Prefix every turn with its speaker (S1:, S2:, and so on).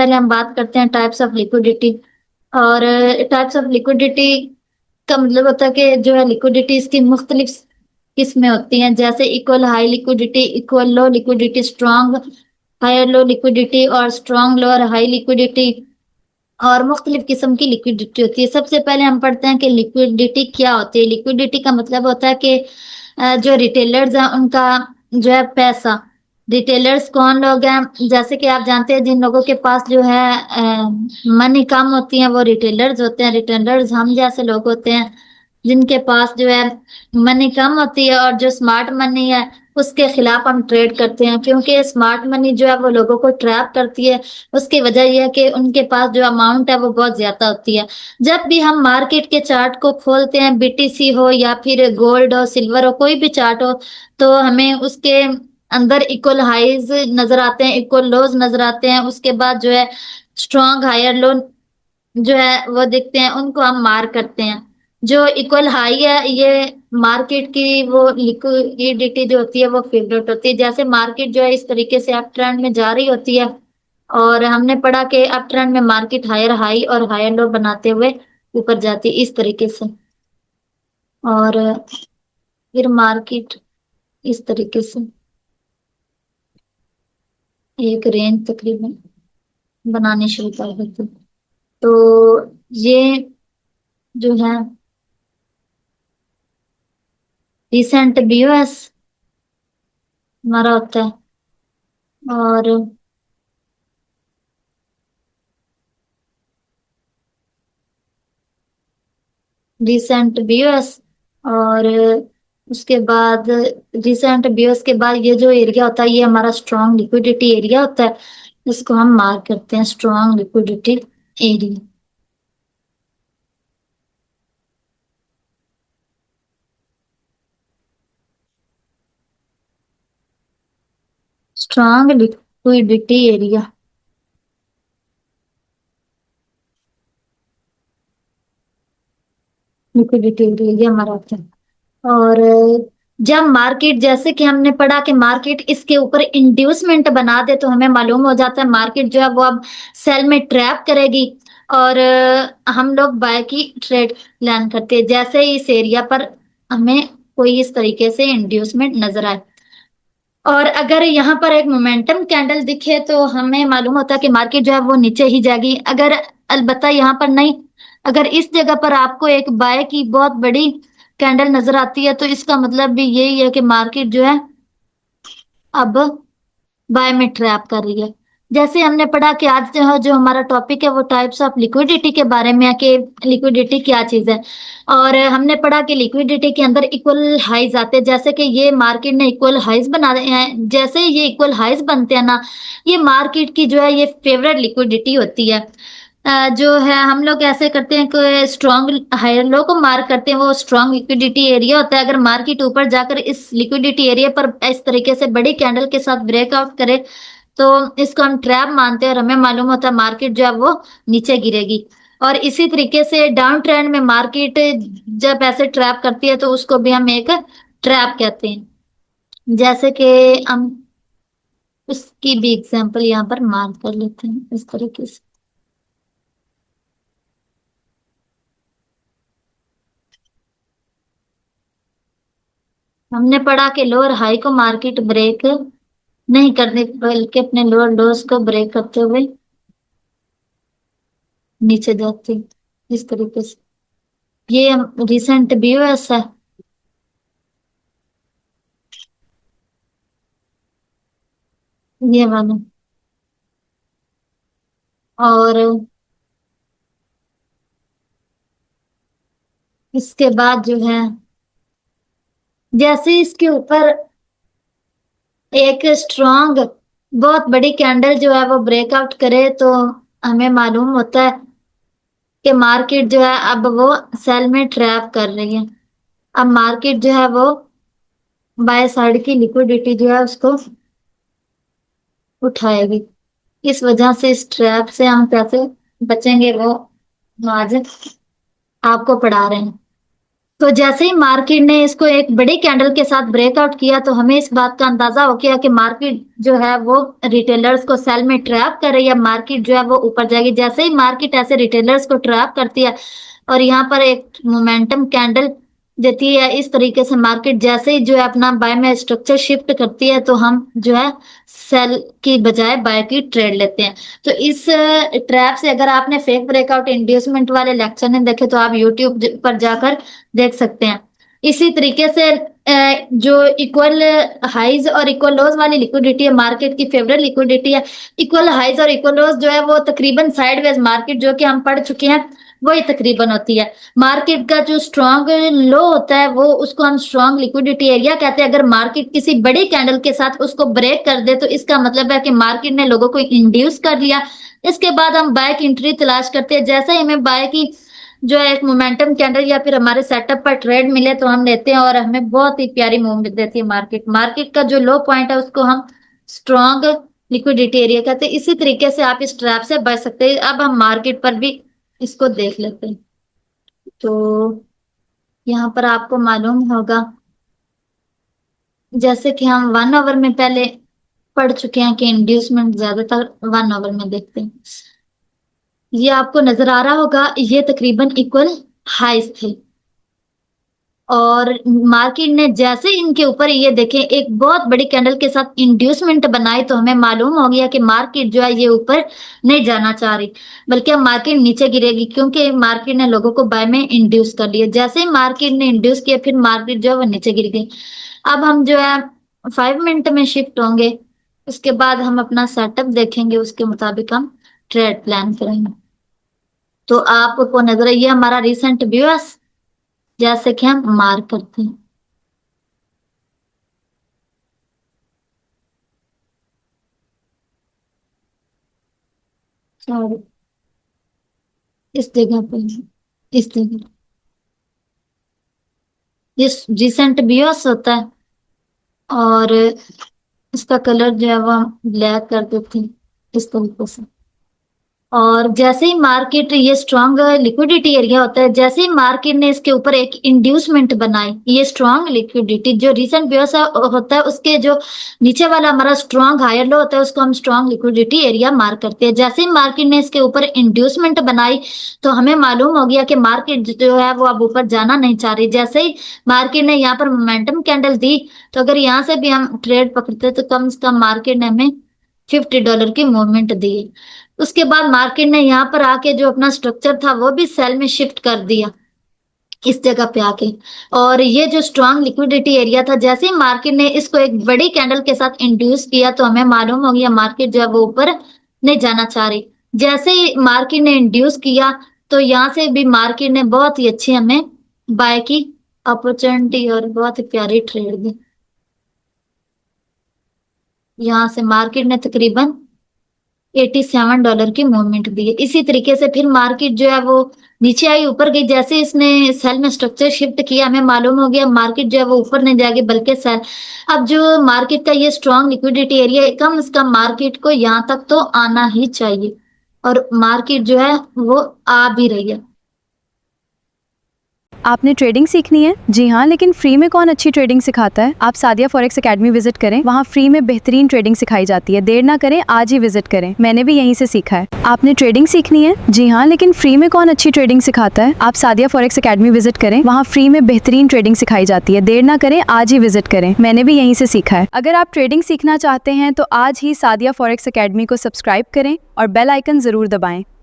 S1: पहले हम बात करते हैं टाइप्स ऑफ लिक्विडिटी। और टाइप्स ऑफ लिक्विडिटी का मतलब होता है कि जो है लिक्विडिटी इसकी मुख्तलिफ किस्में होती हैं, जैसे equal high liquidity, equal low liquidity, strong higher low liquidity और स्ट्रॉन्ग लो और हाई लिक्विडिटी। और मुख्तलिफ किस्म की लिक्विडिटी होती है। सबसे पहले हम पढ़ते हैं कि लिक्विडिटी क्या होती है। लिक्विडिटी का मतलब होता है कि जो रिटेलर्स हैं उनका जो है पैसा। रिटेलर्स कौन लोग हैं? जैसे कि आप जानते हैं जिन लोगों के पास जो है मनी कम होती है वो रिटेलर्स होते हैं। रिटेलर्स हम जैसे लोग होते हैं जिनके पास जो है मनी कम होती है, और जो स्मार्ट मनी है उसके खिलाफ हम ट्रेड करते हैं, क्योंकि स्मार्ट मनी जो है वो लोगों को ट्रैप करती है। उसकी वजह यह है कि उनके पास जो अमाउंट है वो बहुत ज्यादा होती है। जब भी हम मार्केट के चार्ट को खोलते हैं, बीटीसी हो या फिर गोल्ड हो, सिल्वर हो, कोई भी चार्ट हो, तो हमें उसके अंदर इक्वल हाईज नजर आते हैं, इक्वल लोज नजर आते हैं। उसके बाद जो है स्ट्रॉन्ग हायर लो जो है वो दिखते हैं, उनको हम मार्क करते हैं। जो इक्वल हाई है ये मार्केट की वो लिक्विडिटी जो होती है वो फेवरेट होती है। जैसे मार्केट जो है इस तरीके से अप ट्रेंड में जा रही होती है, और हमने पढ़ा कि अप ट्रेंड में मार्केट हायर हाई और हायर लो बनाते हुए ऊपर जाती है इस तरीके से। और फिर मार्केट इस तरीके से एक रेंज तकरीबन बनानी शुरू कर देती है। तो ये जो है रिसेंट बीओएस हमारा होता है। और रिसेंट बीओएस, और उसके बाद रिसेंट बीओएस के बाद ये जो एरिया होता है ये हमारा स्ट्रॉन्ग लिक्विडिटी एरिया होता है। इसको हम मार्क करते हैं strong liquidity area. Strong liquidity area, liquidity area ये हमारा होता है। और जब मार्केट, जैसे कि हमने पढ़ा कि मार्केट इसके ऊपर इंड्यूसमेंट बना दे तो हमें मालूम हो जाता है मार्केट जो है वो अब सेल में ट्रैप करेगी, और हम लोग बाय की ट्रेड प्लान करते हैं। जैसे ही इस एरिया पर हमें कोई इस तरीके से इंड्यूसमेंट नजर आए, और अगर यहाँ पर एक मोमेंटम कैंडल दिखे तो हमें मालूम होता है कि मार्केट जो है वो नीचे ही जाएगी। अगर अलबत्ता यहाँ पर नहीं, अगर इस जगह पर आपको एक बाय की बहुत बड़ी कैंडल नजर आती है तो इसका मतलब भी यही है कि मार्केट जो है अब बाय में ट्रैप कर रही है। जैसे हमने पढ़ा कि आज जो हमारा टॉपिक है वो टाइप्स ऑफ लिक्विडिटी के बारे में है कि लिक्विडिटी क्या चीज है। और हमने पढ़ा कि लिक्विडिटी के अंदर इक्वल हाइज आते हैं। जैसे कि ये मार्केट ने इक्वल हाइज बना रहे हैं, जैसे ये इक्वल हाइज बनते हैं ना, ये मार्केट की जो है ये फेवरेट लिक्विडिटी होती है। जो है हम लोग ऐसे करते हैं कि स्ट्रॉन्ग हायर लो को मार्क करते हैं, वो स्ट्रॉन्ग लिक्विडिटी एरिया होता है। अगर मार्केट ऊपर जाकर इस लिक्विडिटी एरिया पर इस तरीके से बड़ी कैंडल के साथ ब्रेकआउट करे तो इसको हम ट्रैप मानते हैं, और हमें मालूम होता है मार्केट जो है वो नीचे गिरेगी। और इसी तरीके से डाउन ट्रेंड में मार्केट जब ऐसे ट्रैप करती है तो उसको भी हम एक ट्रैप कहते हैं। जैसे कि हम उसकी भी एग्जांपल यहाँ पर मान कर लेते हैं इस तरीके से। हमने पढ़ा कि लोअर हाई को मार्केट ब्रेक नहीं करने बल्कि अपने लोअर लोस को ब्रेक करते हुए नीचे जाती है इस तरीके से। ये रिसेंट बीओएस है, ये वाला। और इसके बाद जो है जैसे इसके ऊपर एक स्ट्रॉन्ग बहुत बड़ी कैंडल जो है वो ब्रेकआउट करे तो हमें मालूम होता है कि मार्केट जो है अब वो सेल में ट्रैप कर रही है। अब मार्केट जो है वो बाय साइड की लिक्विडिटी जो है उसको उठाएगी। इस वजह से इस ट्रैप से हम कैसे बचेंगे वो आज आपको पढ़ा रहे हैं। तो जैसे ही मार्केट ने इसको एक बड़ी कैंडल के साथ ब्रेकआउट किया तो हमें इस बात का अंदाजा हो गया कि मार्केट जो है वो रिटेलर्स को सेल में ट्रैप कर रही है, मार्केट जो है वो ऊपर जाएगी। जैसे ही मार्केट ऐसे रिटेलर्स को ट्रैप करती है और यहाँ पर एक मोमेंटम कैंडल देती है, इस तरीके से मार्केट जैसे ही जो है अपना बाय में स्ट्रक्चर शिफ्ट करती है तो हम जो है सेल की बजाय बाय की ट्रेड लेते हैं। तो इस ट्रैप से अगर आपने फेक ब्रेकआउट इंड्यूसमेंट वाले लेक्चर नहीं देखे तो आप यूट्यूब पर जाकर देख सकते हैं। इसी तरीके से जो इक्वल हाइज और इक्वल लोज वाली लिक्विडिटी है, मार्केट की फेवरेट लिक्विडिटी है। इक्वल हाइज और इक्वल लोज जो है वो तकरीबन साइडवेज मार्केट जो कि हम पढ़ चुके हैं वही तकरीबन होती है। मार्केट का जो स्ट्रॉन्ग लो होता है वो उसको हम स्ट्रॉन्ग लिक्विडिटी एरिया कहते हैं। अगर मार्केट किसी बड़ी कैंडल के साथ उसको ब्रेक कर दे तो इसका मतलब है कि मार्केट ने लोगों को इंड्यूस कर लिया। इसके बाद हम बाय की एंट्री तलाश करते हैं। जैसे ही हमें बाय की जो है एक मोमेंटम कैंडल या फिर हमारे सेटअप पर ट्रेड मिले तो हम लेते हैं और हमें बहुत ही प्यारी मूवमेंट देती है मार्केट। मार्केट का जो लो पॉइंट है उसको हम स्ट्रॉन्ग लिक्विडिटी एरिया कहते हैं। इसी तरीके से आप इस ट्रैप से बच सकते हैं। अब हम मार्केट पर भी इसको देख लेते हैं। तो यहाँ पर आपको मालूम होगा जैसे कि हम 1 आवर में पहले पढ़ चुके हैं कि इंड्यूसमेंट ज्यादातर 1 आवर में देखते हैं। ये आपको नजर आ रहा होगा, ये तकरीबन इक्वल हाइस थे और मार्केट ने जैसे इनके ऊपर ये देखें एक बहुत बड़ी कैंडल के साथ इंड्यूसमेंट बनाई तो हमें मालूम हो गया कि मार्केट जो है ये ऊपर नहीं जाना चाह रही बल्कि अब मार्केट नीचे गिरेगी, क्योंकि मार्केट ने लोगों को बाय में इंड्यूस कर लिया। जैसे ही मार्केट ने इंड्यूस किया फिर मार्केट जो है वो नीचे गिर गई। अब हम जो है 5 मिनट में शिफ्ट होंगे, उसके बाद हम अपना सेटअप देखेंगे, उसके मुताबिक हम ट्रेड प्लान करेंगे। तो आपको नजर है ये हमारा रिसेंट व्यू है, जैसे कि हम मार्क करते हैं। और इस जगह पे, इस जगह ये रिसेंट बियोस होता है और इसका कलर जो है वो हम ब्लैक कर देते हैं इस तरीके से। और जैसे ही मार्केट ये स्ट्रॉन्ग लिक्विडिटी एरिया होता है, जैसे ही मार्केट ने इसके ऊपर एक इंड्यूसमेंट बनाई, ये स्ट्रॉन्ग लिक्विडिटी जो रिसेंट बियोस होता है उसके जो नीचे वाला हमारा स्ट्रॉन्ग हायर लो होता है उसको हम स्ट्रॉन्ग लिक्विडिटी एरिया मार्क करते हैं। जैसे ही मार्केट ने इसके ऊपर इंड्यूसमेंट बनाई तो हमें मालूम हो गया कि मार्केट जो है वो अब ऊपर जाना नहीं चाह रही। जैसे ही मार्केट ने यहाँ पर मोमेंटम कैंडल दी तो अगर यहाँ से भी हम ट्रेड पकड़ते तो कम से कम मार्केट ने हमें $50 की मूवमेंट दी। उसके बाद मार्केट ने यहाँ पर आके जो अपना स्ट्रक्चर था वो भी सेल में शिफ्ट कर दिया इस जगह पे आके। और ये जो स्ट्रॉन्ग लिक्विडिटी एरिया था, जैसे ही मार्केट ने इसको एक बड़ी कैंडल के साथ इंड्यूस किया तो हमें मालूम हो गया मार्केट जो है वो ऊपर नहीं जाना चाह रही। जैसे ही मार्केट ने इंड्यूस किया तो यहाँ से भी मार्केट ने बहुत ही अच्छी हमें बाय की अपॉर्चुनिटी और बहुत ही प्यारी ट्रेड दी। यहाँ से मार्केट ने तकरीबन $87 की मूवमेंट दी है। इसी तरीके से फिर मार्केट जो है वो नीचे आई, ऊपर गई। जैसे इसने सेल में स्ट्रक्चर शिफ्ट किया हमें मालूम हो गया मार्केट जो है वो ऊपर नहीं जाएगी बल्कि सेल। अब जो मार्केट का ये स्ट्रॉन्ग लिक्विडिटी एरिया है, कम से कम मार्केट को यहाँ तक तो आना ही चाहिए और मार्केट जो है वो आ भी रही है।
S2: आपने ट्रेडिंग सीखनी है? जी हाँ, लेकिन फ्री में कौन अच्छी ट्रेडिंग सिखाता है? आप सादिया फॉरेक्स एकेडमी विजिट करें, वहाँ फ्री में बेहतरीन ट्रेडिंग सिखाई जाती है। देर ना करें, आज ही विजिट करें, मैंने भी यहीं से सीखा है। आपने ट्रेडिंग सीखनी है? जी हाँ, लेकिन फ्री में कौन अच्छी ट्रेडिंग सिखाता है? आप सादिया फॉरेक्स एकेडमी विजिट करें, वहाँ फ्री में बेहतरीन ट्रेडिंग सिखाई जाती है। देर ना करें, आज ही विजिट करें, मैंने भी यहीं से सीखा है। अगर आप ट्रेडिंग सीखना चाहते हैं तो आज ही सादिया फॉरेक्स एकेडमी को सब्सक्राइब करें और बेल आइकन जरूर दबाएं।